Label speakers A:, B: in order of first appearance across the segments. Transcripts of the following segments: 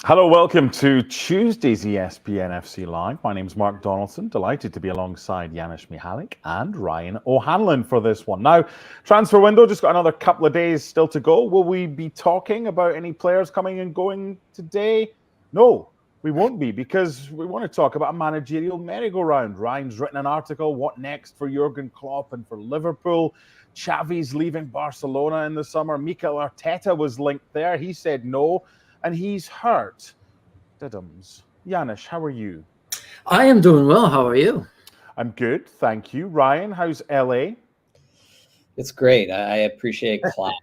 A: Hello, welcome to Tuesday's ESPN FC Live. My name's Mark Donaldson. Delighted to be alongside Janusz Michallik and Ryan O'Hanlon for this one. Now, transfer window, just got another couple of days still to go. Will we be talking about any players coming and going today? No, we won't be, because we want to talk about a managerial merry-go-round. Ryan's written an article, what next for Jurgen Klopp and for Liverpool. Xavi's leaving Barcelona in the summer. Mikel Arteta was linked there. He said no. And he's hurt. Diddums. Janusz, how are you?
B: I am doing well. How are you?
A: I'm good, thank you. Ryan, how's LA?
C: It's great. I appreciate Klopp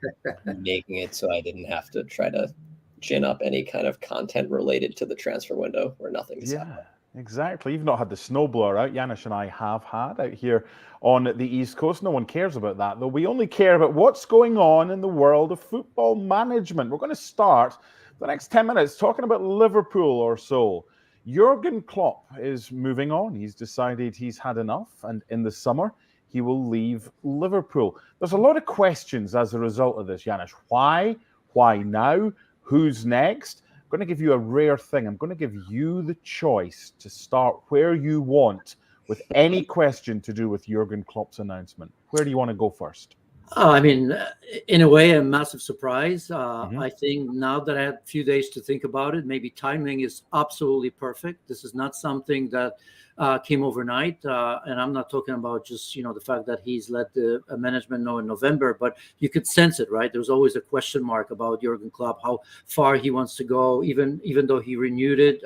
C: making it so I didn't have to try to gin up any kind of content related to the transfer window where nothing's happening.
A: Exactly. You've not had the snowblower out. Janusz and I have had out here on the East Coast. No one cares about that, though. We only care about what's going on in the world of football management. We're going to start the next 10 minutes talking about Liverpool or so. Jurgen Klopp is moving on. He's decided he's had enough, and in the summer, he will leave Liverpool. There's a lot of questions as a result of this, Janusz. Why? Why now? Who's next? I'm going to give you a rare thing. I'm going to give you the choice to start where you want with any question to do with Jurgen Klopp's announcement. Where do you want to go first?
B: In a way, a massive surprise. I think now that I had a few days to think about it, maybe timing is absolutely perfect. This is not something that came overnight. And I'm not talking about just, the fact that he's let the management know in November, but you could sense it, right? There's always a question mark about Jurgen Klopp, how far he wants to go, even though he renewed it.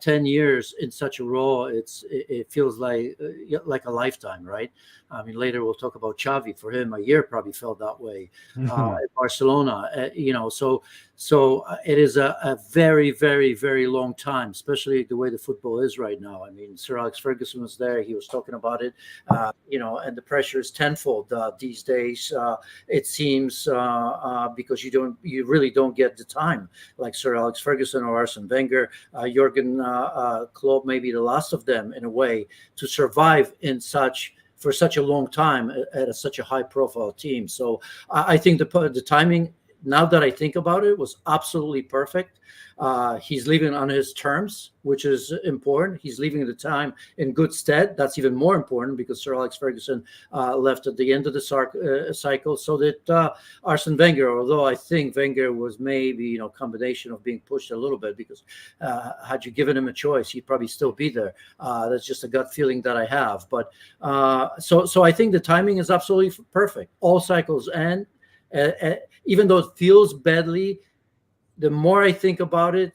B: 10 years in such a role, it feels like a lifetime, right? I mean, later we'll talk about Xavi. For him, a year probably felt that way. At Barcelona, so it is a very, very, very long time, especially the way the football is right now. I mean, Sir Alex Ferguson was there. He was talking about it, and the pressure is tenfold these days. It seems because you really don't get the time like Sir Alex Ferguson or Arsene Wenger. Jurgen Klopp may be the last of them in a way to survive for such a long time at such a high-profile team. So I think the timing, now that I think about it, was absolutely perfect. He's leaving on his terms, which is important. He's leaving the time in good stead. That's even more important because Sir Alex Ferguson left at the end of the cycle. So that Arsene Wenger, although I think Wenger was maybe combination of being pushed a little bit, because had you given him a choice, he'd probably still be there. That's just a gut feeling that I have. But so I think the timing is absolutely perfect. All cycles end. Even though it feels badly, the more I think about it,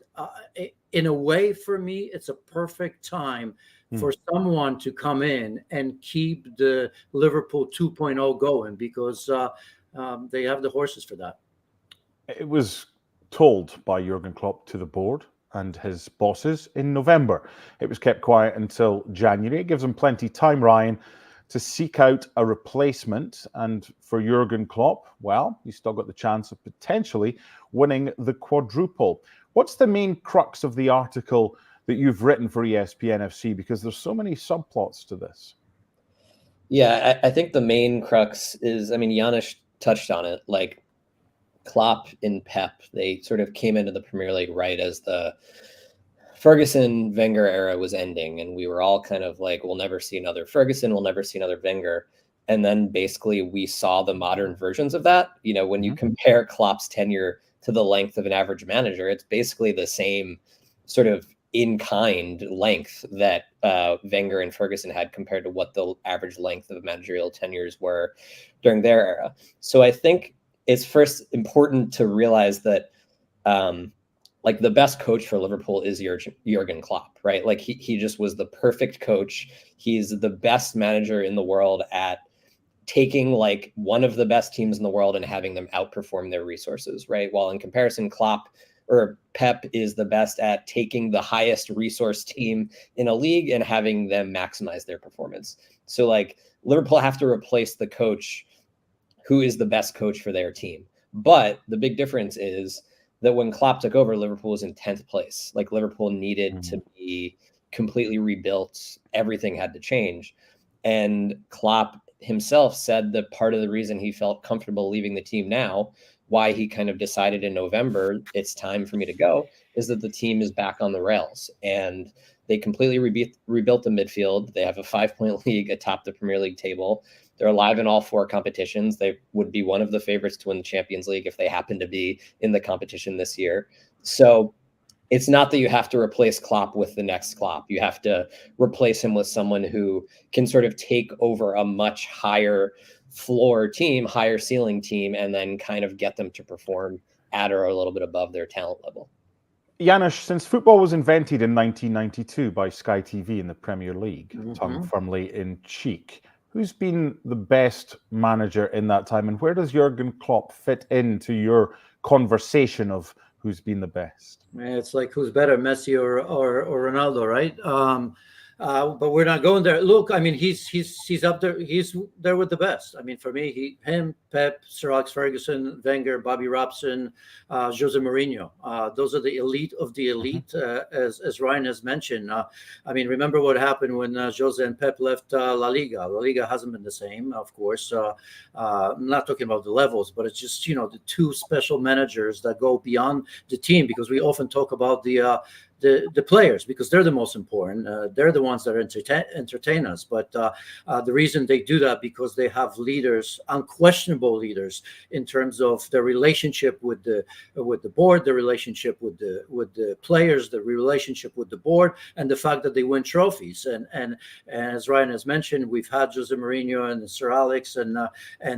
B: in a way, for me, it's a perfect time for someone to come in and keep the Liverpool 2.0 going, because they have the horses for that.
A: It was told by Jurgen Klopp to the board and his bosses in November. It was kept quiet until January. It gives them plenty of time, Ryan, to seek out a replacement. And for Jurgen Klopp, well, he's still got the chance of potentially winning the quadruple. What's the main crux of the article that you've written for ESPN FC? Because there's so many subplots to this.
C: Yeah, I think the main crux is, Janusz touched on it, like Klopp and Pep, they sort of came into the Premier League right as the Ferguson-Wenger era was ending, and we were all kind of like, we'll never see another Ferguson, we'll never see another Wenger. And then basically we saw the modern versions of that. When you compare Klopp's tenure to the length of an average manager, it's basically the same sort of in-kind length that Wenger and Ferguson had compared to what the average length of managerial tenures were during their era. So I think it's first important to realize that the best coach for Liverpool is Jurgen Klopp, right? Like he just was the perfect coach. He's the best manager in the world at taking like one of the best teams in the world and having them outperform their resources, right? While in comparison, Pep is the best at taking the highest resource team in a league and having them maximize their performance. So like Liverpool have to replace the coach who is the best coach for their team. But the big difference is that when Klopp took over, Liverpool was in 10th place. Like Liverpool needed to be completely rebuilt. Everything had to change. And Klopp himself said that part of the reason he felt comfortable leaving the team now why he kind of decided in November, it's time for me to go, is that the team is back on the rails. And they completely rebuilt the midfield. They have a 5-point league atop the Premier League table. They're alive in all 4 competitions. They would be one of the favorites to win the Champions League if they happen to be in the competition this year. So it's not that you have to replace Klopp with the next Klopp. You have to replace him with someone who can sort of take over a much higher floor team, higher ceiling team, and then kind of get them to perform at or a little bit above their talent level.
A: Janusz, since football was invented in 1992 by Sky TV in the Premier League, tongue firmly in cheek, who's been the best manager in that time, and where does Jurgen Klopp fit into your conversation of who's been the best?
B: It's like, who's better, Messi or Ronaldo, right? But we're not going there. Look, I mean, he's up there. He's there with the best. I mean, for me, him, Pep, Sir Alex Ferguson, Wenger, Bobby Robson, Jose Mourinho. Those are the elite of the elite, as Ryan has mentioned. I mean, remember what happened when Jose and Pep left La Liga. La Liga hasn't been the same, of course. I'm not talking about the levels, but it's just, you know, the 2 special managers that go beyond the team, because we often talk about the players, because they're the most important. They're the ones that entertain us. But the reason they do that, because they have leaders, unquestionable leaders, in terms of their relationship with the board, the relationship with the players, the relationship with the board, and the fact that they win trophies. And as Ryan has mentioned, we've had Jose Mourinho and Sir Alex, and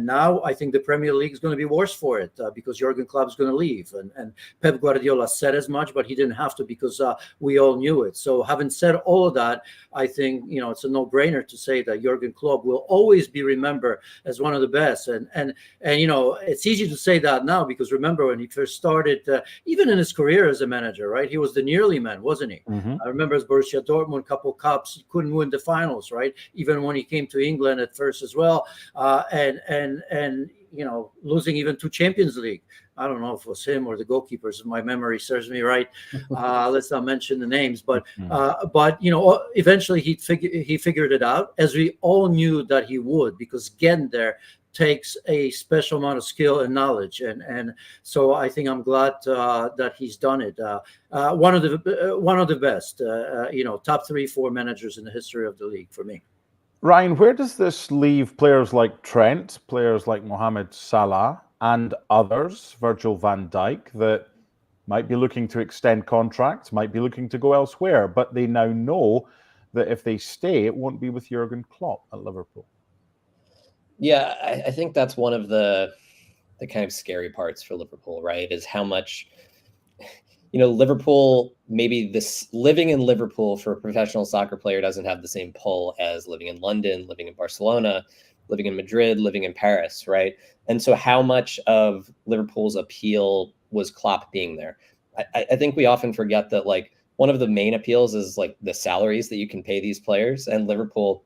B: now I think the Premier League is going to be worse for it, because Jurgen Klopp is going to leave, and Pep Guardiola said as much, but he didn't have to, because we all knew it. So having said all of that, I think, you know, it's a no-brainer to say that Jurgen Klopp will always be remembered as one of the best. And you know, it's easy to say that now, because remember when he first started, even in his career as a manager, right? He was the nearly man, wasn't he? I remember as Borussia Dortmund, a couple cups, he couldn't win the finals, right? Even when he came to England at first as well, and you know, losing even 2 Champions League. I don't know if it was him or the goalkeepers, if my memory serves me right. Let's not mention the names, but you know, eventually he figured it out, as we all knew that he would, because getting there takes a special amount of skill and knowledge, and so I think I'm glad that he's done it. One of the best, you know, top 3-4 managers in the history of the league for me.
A: Ryan, where does this leave players like Trent, players like Mohamed Salah, and others, Virgil van Dijk, that might be looking to extend contracts, might be looking to go elsewhere, but they now know that if they stay, it won't be with Jurgen Klopp at Liverpool?
C: Yeah, I think that's one of the kind of scary parts for Liverpool, right? Is how much, you know, Liverpool, maybe this living in Liverpool for a professional soccer player doesn't have the same pull as living in London, living in Barcelona, living in Madrid, living in Paris, right? And so how much of Liverpool's appeal was Klopp being there? I think we often forget that, like, one of the main appeals is like the salaries that you can pay these players, and Liverpool,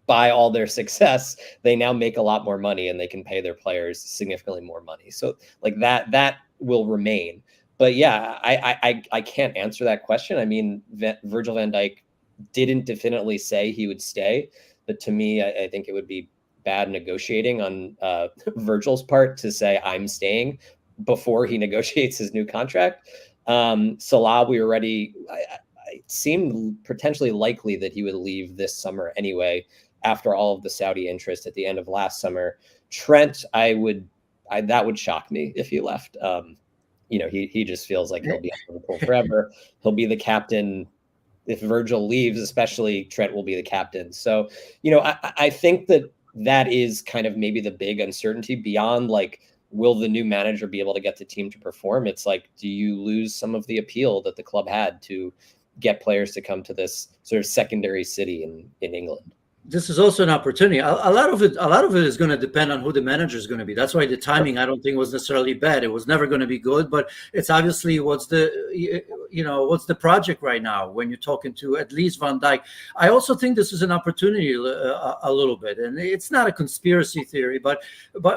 C: by all their success, they now make a lot more money and they can pay their players significantly more money. So like that will remain. But yeah, I can't answer that question. I mean, Virgil van Dijk didn't definitely say he would stay, but to me, I think it would be bad negotiating on Virgil's part to say I'm staying before he negotiates his new contract. Salah, it seemed potentially likely that he would leave this summer anyway, after all of the Saudi interest at the end of last summer. Trent, that would shock me if he left. You know, he just feels like he'll be at Liverpool forever. He'll be the captain. If Virgil leaves, especially, Trent will be the captain. So, you know, I think that is kind of maybe the big uncertainty beyond, like, will the new manager be able to get the team to perform? It's like, do you lose some of the appeal that the club had to get players to come to this sort of secondary city in England?
B: This is also an opportunity. A lot of it is going to depend on who the manager is going to be. That's why the timing, I don't think, was necessarily bad. It was never going to be good, but it's obviously what's the project right now when you're talking to at least Van Dijk. I also think this is an opportunity a little bit, and it's not a conspiracy theory, but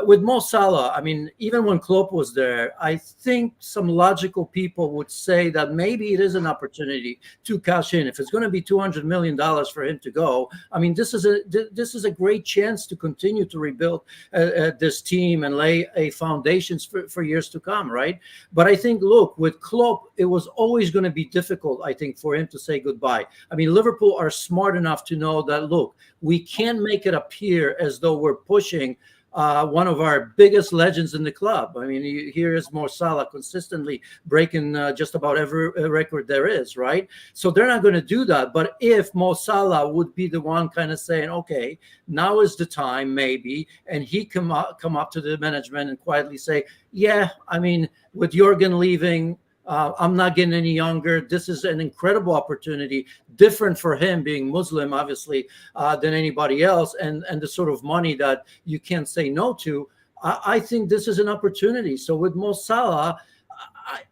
B: with Mo Salah, I mean, even when Klopp was there, I think some logical people would say that maybe it is an opportunity to cash in. If it's going to be $200 million for him to go, I mean, this is a great chance to continue to rebuild this team and lay a foundations for years to come, right? But I think, look, with Klopp, it was always going to be difficult, I think, for him to say goodbye. I mean, Liverpool are smart enough to know that, look, we can't make it appear as though we're pushing one of our biggest legends in the club. I mean, here is Mo Salah consistently breaking just about every record there is, right? So they're not going to do that. But if Mo Salah would be the one kind of saying, okay, now is the time, maybe, and he come up to the management and quietly say, yeah, I mean, with Jurgen leaving, I'm not getting any younger. This is an incredible opportunity, different for him being Muslim, obviously, than anybody else, and the sort of money that you can't say no to. I think this is an opportunity. So with Mo Salah,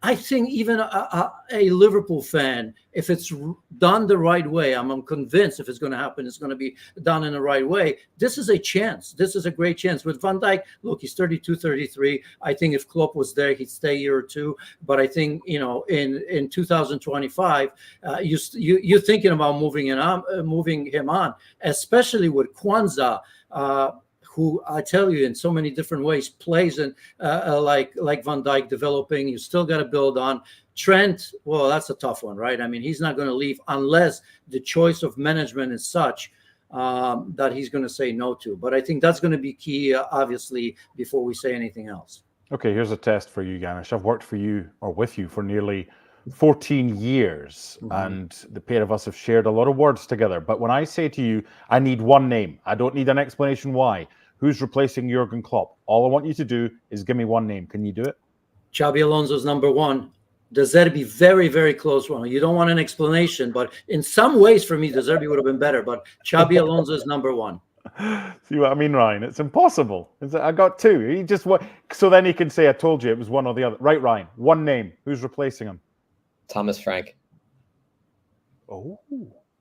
B: I think even a Liverpool fan, if it's done the right way, I'm convinced if it's going to happen, it's going to be done in the right way. This is a chance. This is a great chance. With Van Dijk, look, he's 32, 33. I think if Klopp was there, he'd stay a year or two. But I think, in 2025, you're thinking about moving him on, especially with Kwanzaa, who I tell you in so many different ways plays in like Van Dijk developing. You still got to build on Trent. Well, that's a tough one, right? I mean, he's not going to leave unless the choice of management is such that he's going to say no to. But I think that's going to be key, obviously, before we say anything else.
A: Okay, here's a test for you, Janusz. I've worked for you or with you for nearly 14 years, and the pair of us have shared a lot of words together. But when I say to you, I need one name, I don't need an explanation why. Who's replacing Jurgen Klopp? All I want you to do is give me one name. Can you do it?
B: Xabi Alonso's number one. De Zerbi, very, very close one. You don't want an explanation, but in some ways for me, De Zerbi would have been better, but Xabi Alonso is number one.
A: See what I mean, Ryan? It's impossible. I got two. He just so then he can say, I told you it was one or the other. Right, Ryan? One name. Who's replacing him?
C: Thomas Frank.
A: Oh.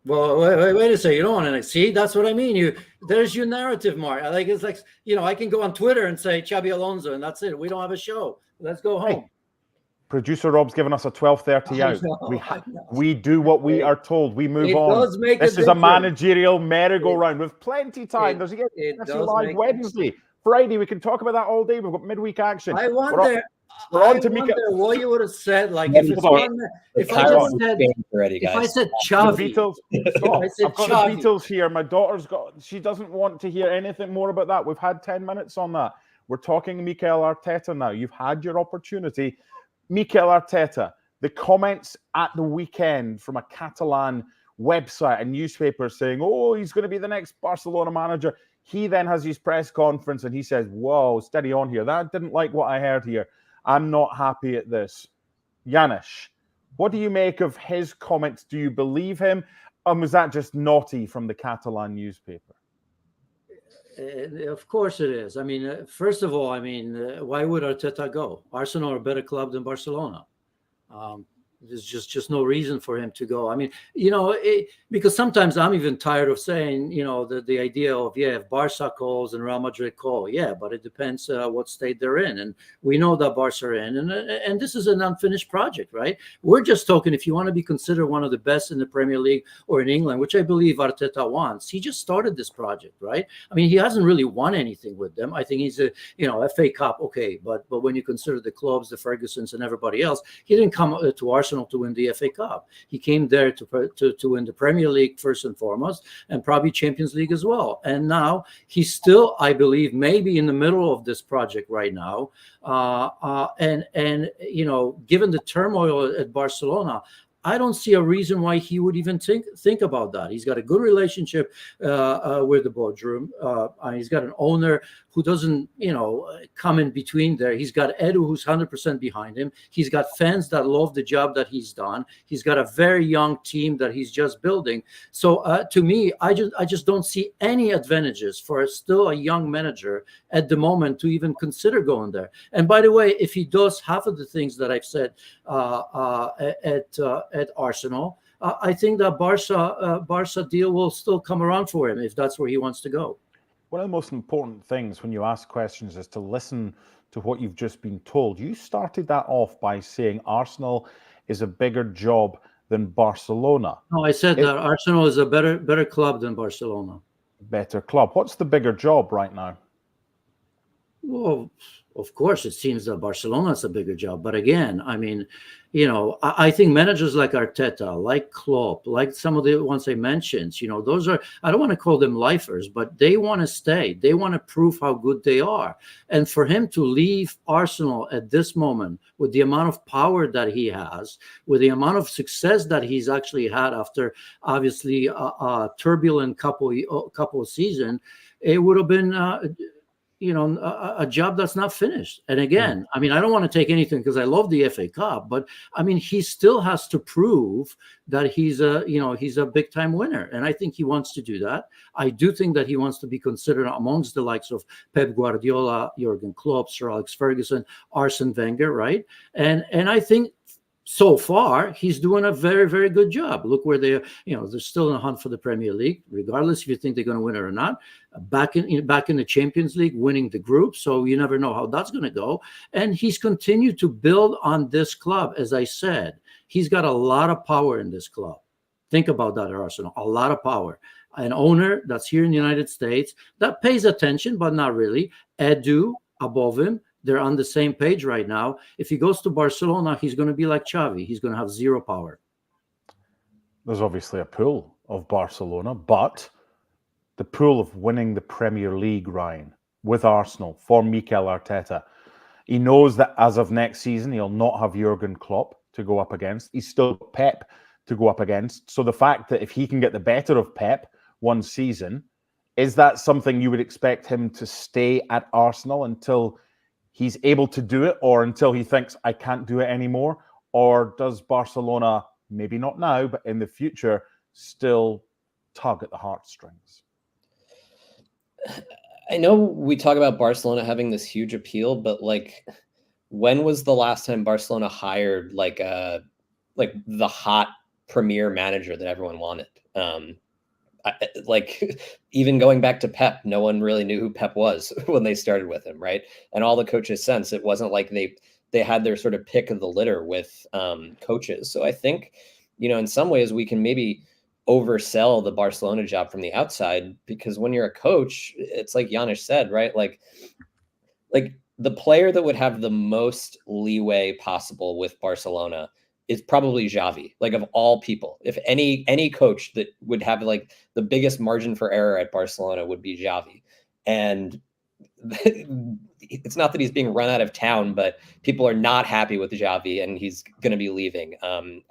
B: Well, wait a second. You don't want to see. That's what I mean. There's your narrative, Mark. It's like I can go on Twitter and say Xabi Alonso, and that's it. We don't have a show. Let's go home.
A: Hey, producer Rob's given us a 12:30 out. We do what we are told. We move on. This is a managerial merry-go-round with plenty of time. There's live Wednesday, Friday. We can talk about that all day. We've got midweek action.
B: I wonder. What you would have said, like if I said Xavi.
A: I've got the Beatles here. My daughter's she doesn't want to hear anything more about that. We've had 10 minutes on that. We're talking Mikel Arteta now. You've had your opportunity. Mikel Arteta, the comments at the weekend from a Catalan website and newspaper saying, oh, he's going to be the next Barcelona manager. He then has his press conference and he says, whoa, steady on here. That didn't like what I heard here. I'm not happy at this. Janusz, what do you make of his comments? Do you believe him? And was that just naughty from the Catalan newspaper?
B: Of course it is. I mean, first of all, why would Arteta go? Arsenal are a better club than Barcelona. There's just no reason for him to go. I mean, because sometimes I'm even tired of saying, the idea of, if Barca calls and Real Madrid call, but it depends what state they're in. And we know that Barca are in, and this is an unfinished project, right? We're just talking, if you want to be considered one of the best in the Premier League or in England, which I believe Arteta wants, he just started this project, right? I mean, he hasn't really won anything with them. I think he's FA Cup, okay, but when you consider the clubs, the Fergusons and everybody else, he didn't come to Arsenal to win the FA Cup. He came there to win the Premier League first and foremost, and probably Champions League as well. And now he's still, I believe, maybe in the middle of this project right now. And given the turmoil at Barcelona, I don't see a reason why he would even think about that. He's got a good relationship with the boardroom. He's got an owner who doesn't, come in between there. He's got Edu, who's 100% behind him. He's got fans that love the job that he's done. He's got a very young team that he's just building. So to me, I just don't see any advantages for still a young manager at the moment to even consider going there. And by the way, if he does half of the things that I've said at Arsenal, I think that Barca deal will still come around for him if that's where he wants to go.
A: One of the most important things when you ask questions is to listen to what you've just been told. You started that off by saying Arsenal is a bigger job than Barcelona.
B: No, I said that Arsenal is a better club than Barcelona. Better
A: club. What's the bigger job right now?
B: Well, of course, it seems that Barcelona is a bigger job. But again, I mean, I think managers like Arteta, like Klopp, like some of the ones I mentioned, those are, I don't want to call them lifers, but they want to stay. They want to prove how good they are. And for him to leave Arsenal at this moment with the amount of power that he has, with the amount of success that he's actually had after obviously a turbulent couple of seasons, it would have been a job that's not finished. And again, I mean, I don't want to take anything because I love the FA Cup, but I mean, he still has to prove that he's a big time winner. And I think he wants to do that. I do think that he wants to be considered amongst the likes of Pep Guardiola, Jurgen Klopp, Sir Alex Ferguson, Arsene Wenger, right? And I think so far, he's doing a very, very good job. Look where they're still in a hunt for the Premier League, regardless if you think they're going to win it or not. Back in the Champions League, winning the group. So you never know how that's going to go. And he's continued to build on this club. As I said, he's got a lot of power in this club. Think about that, Arsenal. A lot of power. An owner that's here in the United States that pays attention, but not really. Edu above him. They're on the same page right now. If he goes to Barcelona, he's going to be like Xavi. He's going to have zero power.
A: There's obviously a pool of Barcelona, but the pool of winning the Premier League, Ryan, with Arsenal for Mikel Arteta. He knows that as of next season, he'll not have Jurgen Klopp to go up against. He's still got Pep to go up against. So the fact that if he can get the better of Pep one season, is that something you would expect him to stay at Arsenal until he's able to do it, or until he thinks I can't do it anymore? Or does Barcelona, maybe not now, but in the future, still tug at the heartstrings?
C: I know we talk about Barcelona having this huge appeal, but when was the last time Barcelona hired the hot premier manager that everyone wanted? Even going back to Pep, no one really knew who Pep was when they started with him, right? And all the coaches since, it wasn't like they had their sort of pick of the litter with coaches. So I think, in some ways we can maybe oversell the Barcelona job from the outside, because when you're a coach, it's like Janusz said, right? Like the player that would have the most leeway possible with Barcelona is probably Xavi, of all people. If any coach that would have the biggest margin for error at Barcelona would be Xavi. And it's not that he's being run out of town, but people are not happy with Xavi, and he's going to be leaving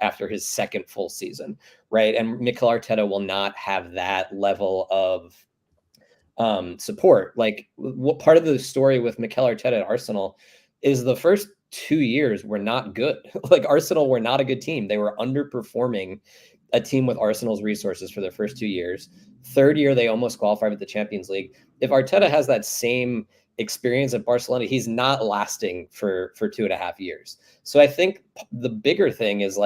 C: after his second full season, right? And Mikel Arteta will not have that level of support. What part of the story with Mikel Arteta at Arsenal is the first 2 years were not good. Arsenal were not a good team. They were underperforming a team with Arsenal's resources for their first 2 years. Third year, they almost qualified with the Champions League. If Arteta has that same experience at Barcelona, he's not lasting for 2.5 years. So I think the bigger thing is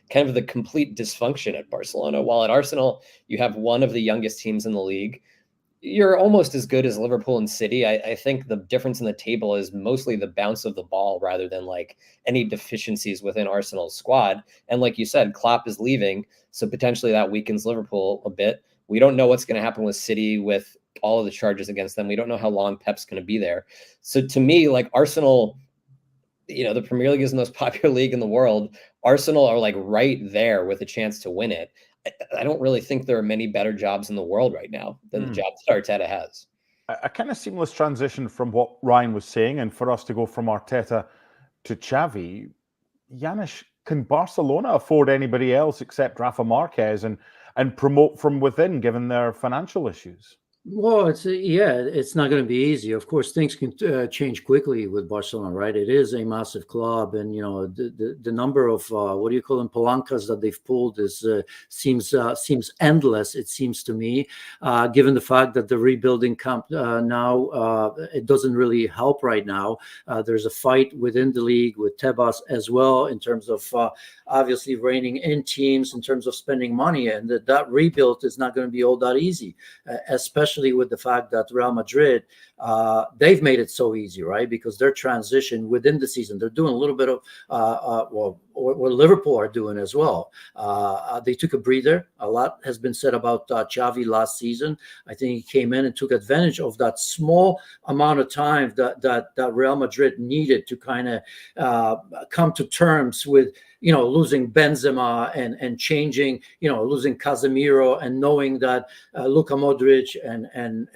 C: kind of the complete dysfunction at Barcelona. While at Arsenal, you have one of the youngest teams in the league. You're almost as good as Liverpool and City. I think the difference in the table is mostly the bounce of the ball rather than any deficiencies within Arsenal's squad. And like you said, Klopp is leaving, so potentially that weakens Liverpool a bit. We don't know what's going to happen with City with all of the charges against them. We don't know how long Pep's going to be there. So to me, Arsenal, the Premier League is the most popular league in the world. Arsenal are right there with a chance to win it. I don't really think there are many better jobs in the world right now than the job that Arteta has.
A: A kind of seamless transition from what Ryan was saying, and for us to go from Arteta to Xavi. Janusz, can Barcelona afford anybody else except Rafa Marquez and promote from within, given their financial issues?
B: Well, it's not going to be easy. Of course, things can change quickly with Barcelona, right? It is a massive club, and the number of what do you call them, palancas that they've pulled is seems endless. It seems to me, given the fact that the rebuilding camp now it doesn't really help right now. There's a fight within the league with Tebas as well in terms of obviously reining in teams, in terms of spending money, and that rebuild is not going to be all that easy, especially with the fact that Real Madrid, they've made it so easy, right? Because their transition within the season, they're doing a little bit of what Liverpool are doing as well. They took a breather. A lot has been said about Xavi last season. I think he came in and took advantage of that small amount of time that Real Madrid needed to kind of come to terms with losing Benzema and changing, losing Casemiro and knowing that Luka Modric and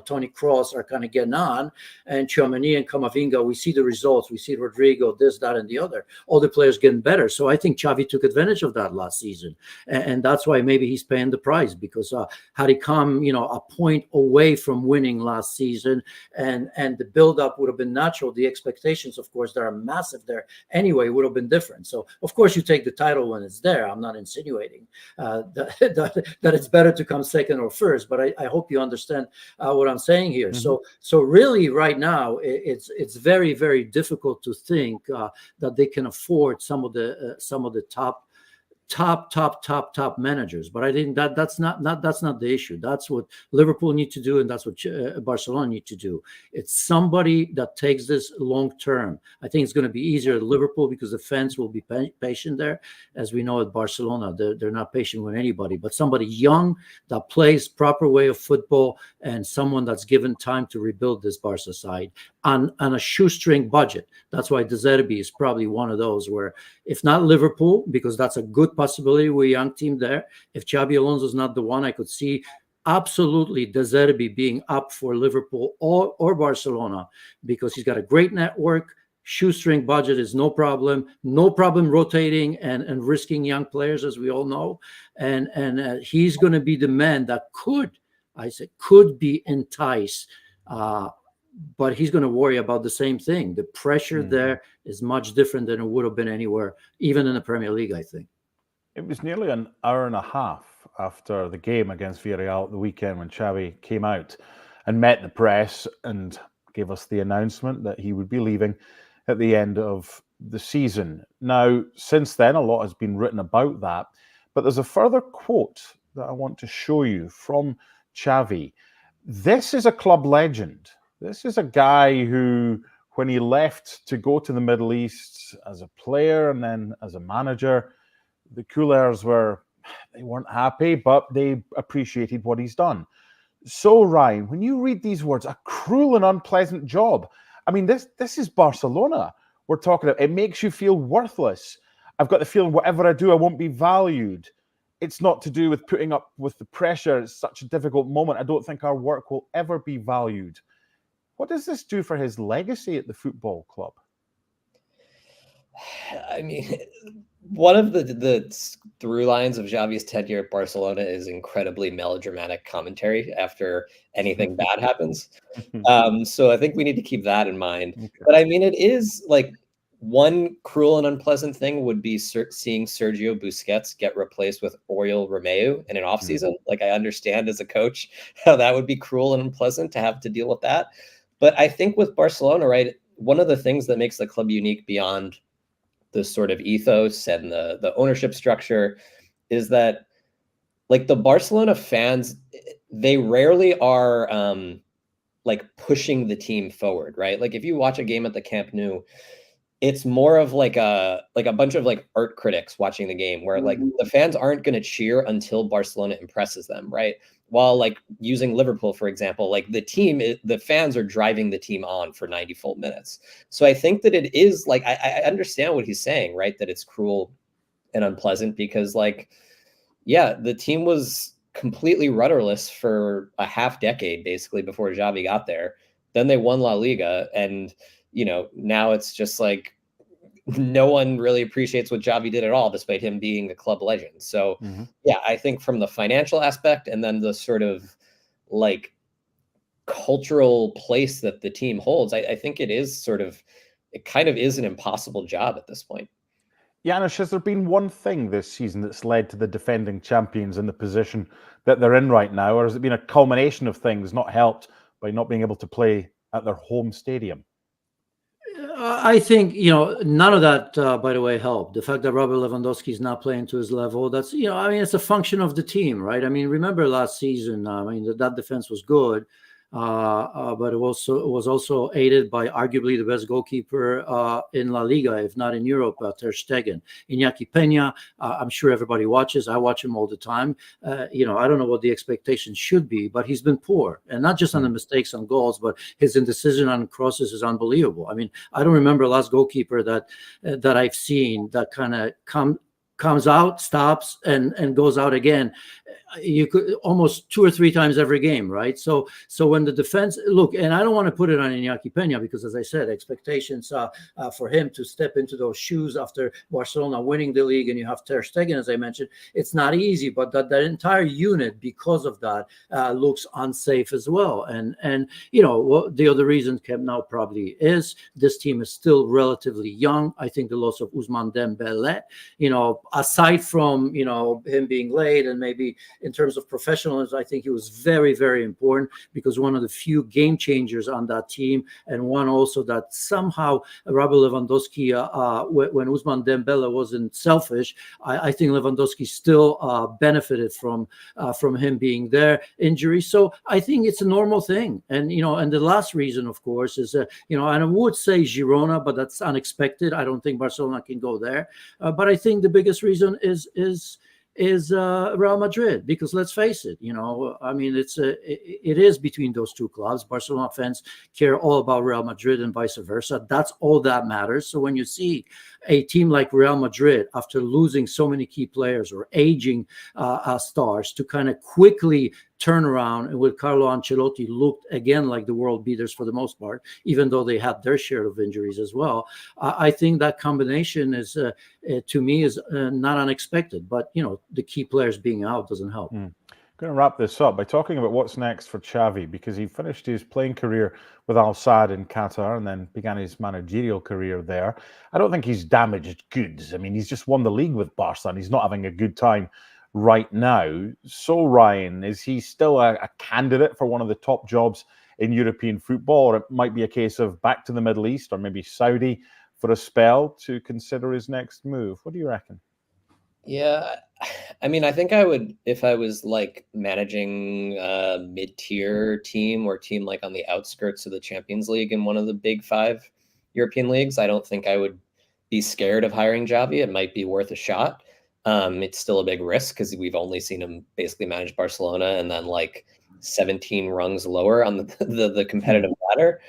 B: Toni Kroos are kind of getting on, and Tchouaméni and Camavinga, we see the results. We see Rodrigo, this, that, and the other. All the players getting better. So I think Xavi took advantage of that last season, and that's why maybe he's paying the price, because had he come, a point away from winning last season, and the build-up would have been natural. The expectations, of course, that are massive there anyway, would have been different. So, of course, you take the title when it's there. I'm not insinuating that it's better to come second or first, but I hope you understand what I'm saying here. Mm-hmm. So really, right now, it's very, very difficult to think that they can afford some of the top managers. But I think that's not the issue. That's what Liverpool need to do, and that's what Barcelona need to do. It's somebody that takes this long term. I think it's going to be easier at Liverpool because the fans will be patient there. As we know at Barcelona, they're not patient with anybody. But somebody young that plays proper way of football, and someone that's given time to rebuild this Barca side on a shoestring budget. That's why De Zerbi is probably one of those where, if not Liverpool, because that's a good possibility with a young team there. If Xabi Alonso is not the one, I could see absolutely De Zerbi being up for Liverpool or Barcelona, because he's got a great network. Shoestring budget is no problem rotating and risking young players, as we all know. And he's going to be the man that could be enticed. But he's going to worry about the same thing. The pressure there is much different than it would have been anywhere, even in the Premier League, I think.
A: It was nearly an hour and a half after the game against Villarreal at the weekend when Xavi came out and met the press and gave us the announcement that he would be leaving at the end of the season. Now, since then, a lot has been written about that, but there's a further quote that I want to show you from Xavi. This is a club legend. This is a guy who, when he left to go to the Middle East as a player and then as a manager, the Couleurs they weren't happy, but they appreciated what he's done. So, Ryan, when you read these words, a cruel and unpleasant job. I mean, this is Barcelona we're talking about. It makes you feel worthless. I've got the feeling whatever I do, I won't be valued. It's not to do with putting up with the pressure. It's such a difficult moment. I don't think our work will ever be valued. What does this do for his legacy at the football club?
C: I mean, one of the through lines of Xavi's tenure at Barcelona is incredibly melodramatic commentary after anything bad happens. So I think we need to keep that in mind. Okay. But I mean, it is like one cruel and unpleasant thing would be seeing Sergio Busquets get replaced with Oriol Romeu in an offseason. Like, I understand as a coach how that would be cruel and unpleasant to have to deal with that. But I think with Barcelona, right, one of the things that makes the club unique beyond the sort of ethos and the ownership structure is that, like, the Barcelona fans, they rarely are like pushing the team forward, right? Like, if you watch a game at the Camp Nou, it's more of like a bunch of like art critics watching the game, where like the fans aren't going to cheer until Barcelona impresses them, right? While, like, using Liverpool, for example, like the fans are driving the team on for 90 full minutes. So I think that it is like, I understand what he's saying, right? That it's cruel and unpleasant because, like, yeah, the team was completely rudderless for a half decade, basically, before Xavi got there. Then they won La Liga, and, you know, now it's just like no one really appreciates what Xavi did at all, despite him being a club legend. So, yeah, I think from the financial aspect and then the sort of like cultural place that the team holds, I think it kind of is an impossible job at this point.
A: Janusz, has there been one thing this season that's led to the defending champions in the position that they're in right now, or has it been a culmination of things not helped by not being able to play at their home stadium?
B: I think, none of that, by the way, helped. The fact that Robert Lewandowski is not playing to his level, that's, it's a function of the team, right? I mean, remember last season, that defense was good. But it was also aided by arguably the best goalkeeper in La Liga, if not in Europe, Ter Stegen. Iñaki Peña, I'm sure everybody watches. I watch him all the time. I don't know what the expectations should be, but he's been poor, and not just on the mistakes on goals, but his indecision on crosses is unbelievable. I mean, I don't remember the last goalkeeper that I've seen that kind of comes out, stops, and goes out again. You could almost 2 or 3 times every game, right? So when the defense look, and I don't want to put it on Iñaki Peña because, as I said, expectations for him to step into those shoes after Barcelona winning the league, and you have Ter Stegen, as I mentioned, it's not easy. But that entire unit, because of that, looks unsafe as well. And the other reason, Kev, now probably is this team is still relatively young. I think the loss of Ousmane Dembélé, aside from him being late and maybe in terms of professionalism, I think he was very, very important because one of the few game changers on that team, and one also that somehow Robert Lewandowski, when Ousmane Dembélé wasn't selfish, I think Lewandowski still benefited from him being there. Injury, so I think it's a normal thing. And and the last reason, of course, is and I would say Girona, but that's unexpected. I don't think Barcelona can go there. But I think the biggest reason is Real Madrid, because let's face it, it is between those two clubs. Barcelona fans care all about Real Madrid and vice versa. That's all that matters. So when you see a team like Real Madrid, after losing so many key players or aging stars, to kind of quickly turn around, and with Carlo Ancelotti looked again like the world beaters for the most part, even though they had their share of injuries as well. I think that combination is, to me, is not unexpected. But the key players being out doesn't help.
A: I'm going to wrap this up by talking about what's next for Xavi, because he finished his playing career with Al Sadd in Qatar and then began his managerial career there. I don't think he's damaged goods. I mean, he's just won the league with Barca and he's not having a good time right now. So, Ryan, is he still a candidate for one of the top jobs in European football, or it might be a case of back to the Middle East or maybe Saudi for a spell to consider his next move? What do you reckon?
C: Yeah, I mean, I think I would, if I was like managing a mid-tier team or team like on the outskirts of the Champions League in one of the big 5 European leagues, I don't think I would be scared of hiring Xavi. It might be worth a shot. It's still a big risk because we've only seen him basically manage Barcelona and then like 17 rungs lower on the competitive ladder.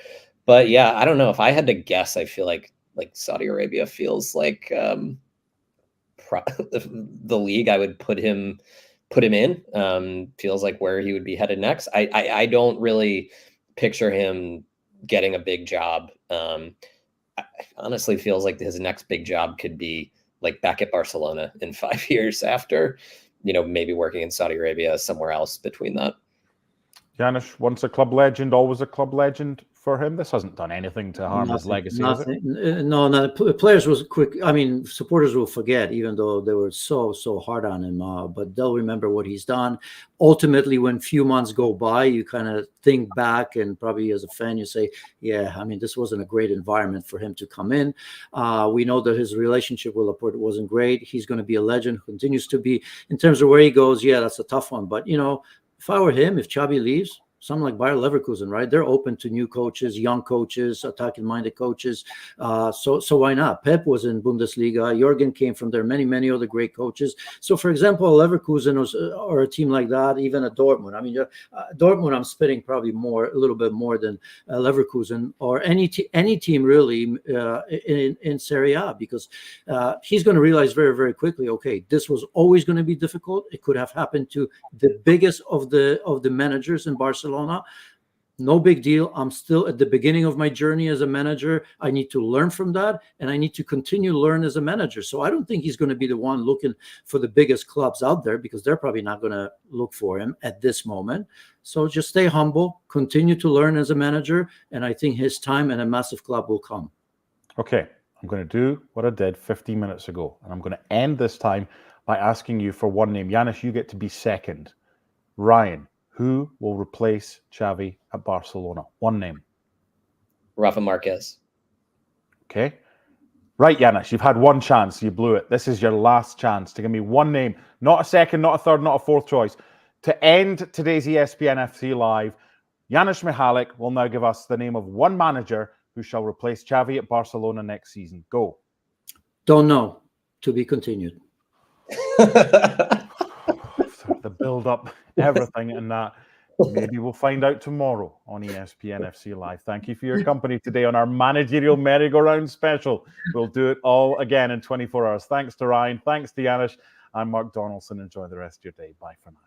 C: But yeah, I don't know. If I had to guess, I feel like Saudi Arabia feels like the league I would put him in. Feels like where he would be headed next. I don't really picture him getting a big job. I honestly feels like his next big job could be like back at Barcelona in 5 years after, maybe working in Saudi Arabia, somewhere else between that.
A: Janusz, once a club legend, always a club legend for him. This hasn't done anything to harm his legacy, has it?
B: No. Players was quick. I mean, supporters will forget, even though they were so hard on him. But they'll remember what he's done. Ultimately, when few months go by, you kind of think back, and probably as a fan, you say, "Yeah, I mean, this wasn't a great environment for him to come in." We know that his relationship with Laporte wasn't great. He's going to be a legend, continues to be. In terms of where he goes, yeah, that's a tough one. But if I were him, if Xavi leaves, something like Bayer Leverkusen, right? They're open to new coaches, young coaches, attacking-minded coaches. So why not? Pep was in Bundesliga. Jurgen came from there. Many other great coaches. So, for example, Leverkusen or a team like that, even a Dortmund. I mean, Dortmund, I'm spitting probably a little bit more than Leverkusen or any team really in Serie A, because he's going to realize very, very quickly, okay, this was always going to be difficult. It could have happened to the biggest of the managers in Barcelona. No big deal. I'm still at the beginning of my journey as a manager. I need to learn from that, and I need to continue to learn as a manager. So I don't think he's going to be the one looking for the biggest clubs out there, because they're probably not going to look for him at this moment. So just stay humble, continue to learn as a manager, and I think his time in a massive club will come.
A: Okay, I'm going to do what I did 15 minutes ago, and I'm going to end this time by asking you for one name. Janusz, you get to be second. Ryan, who will replace Xavi at Barcelona? One name.
C: Rafa Marquez.
A: Okay. Right, Janusz, you've had one chance. You blew it. This is your last chance to give me one name. Not a second, not a third, not a fourth choice. To end today's ESPN FC Live, Janusz Michallik will now give us the name of one manager who shall replace Xavi at Barcelona next season. Go.
B: Don't know. To be continued.
A: The build-up, everything in that. Maybe we'll find out tomorrow on ESPN FC Live. Thank you for your company today on our managerial merry-go-round special. We'll do it all again in 24 hours. Thanks to Ryan. Thanks to Janusz. I'm Mark Donaldson. Enjoy the rest of your day. Bye for now.